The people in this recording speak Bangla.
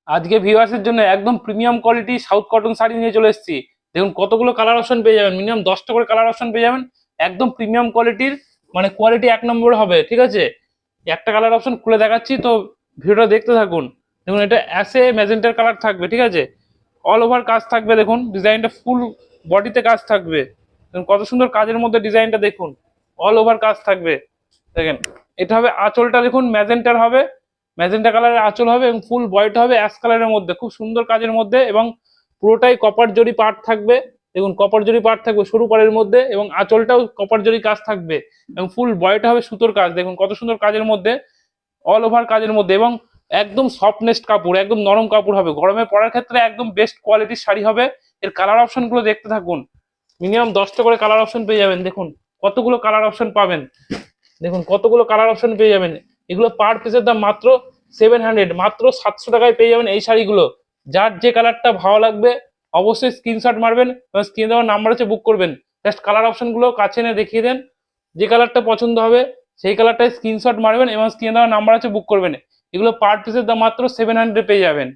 আজকে ভিউয়ার্সের জন্য একদম premium quality south cotton sari নিয়ে চলে এসেছি। দেখুন কতগুলো কালার অপশন পেয়ে যাবেন, মিনিমাম 10টা করে কালার অপশন পেয়ে যাবেন। একদম প্রিমিয়াম কোয়ালিটির, মানে কোয়ালিটি এক নম্বর হবে, ঠিক আছে। একটা কালার অপশন খুলে দেখাচ্ছি, তো ভিডিওটা দেখতে থাকুন। দেখুন এটা অ্যাসে ম্যাজেন্টার কালার থাকবে, ঠিক আছে। অল ওভার কাজ থাকবে, দেখুন ডিজাইনটা ফুল বডিতে কাজ থাকবে। দেখুন কত সুন্দর কাজের মধ্যে ডিজাইনটা দেখুন, অল ওভার কাজ থাকবে। দেখেন এটা হবে আঁচলটা, দেখুন ম্যাজেন্টার হবে, ম্যাজেন্টা কালারের আঁচল হবে এবং ফুল বডিটা হবে অ্যাশ কালারের মধ্যে, খুব সুন্দর কাজের মধ্যে, এবং পুরোটাই কপার জরি পার্ট থাকবে। দেখুন কপার জরি পার্ট থাকবে সরু পাড়ের মধ্যে, এবং আঁচলটাও কপার জরি কাজ থাকবে, এবং ফুল বডিটা হবে সুতোর কাজ। দেখুন কত সুন্দর কাজের মধ্যে, অল ওভার কাজের মধ্যে, এবং একদম সফটনেস কাপড়, একদম নরম কাপড় হবে, গরমে পরার ক্ষেত্রে একদম বেস্ট কোয়ালিটির শাড়ি হবে। এর কালার অপশন গুলো দেখতে থাকুন, মিনিমাম 10টা করে কালার অপশন পেয়ে যাবেন। দেখুন কতগুলো কালার অপশন পাবেন, দেখুন কতগুলো কালার অপশন পেয়ে যাবেন। এগুলো পার পিসের দাম মাত্র 700, মাত্র 700 টাকায় পেয়ে যাবেন এই শাড়িগুলো। যার যে কালারটা ভালো লাগবে অবশ্যই স্ক্রিনশট মারবেন এবং স্ক্রিনে দেওয়ার নাম্বার হচ্ছে বুক করবেন। জাস্ট কালার অপশন গুলো কাছে এনে দেখিয়ে দেন, যে কালারটা পছন্দ হবে সেই কালারটাই স্ক্রিনশট মারবেন এবং স্ক্রিনে দেওয়ার নাম্বার হচ্ছে বুক করবেন। এগুলো পার পিসের দাম মাত্র 700 পেয়ে যাবেন।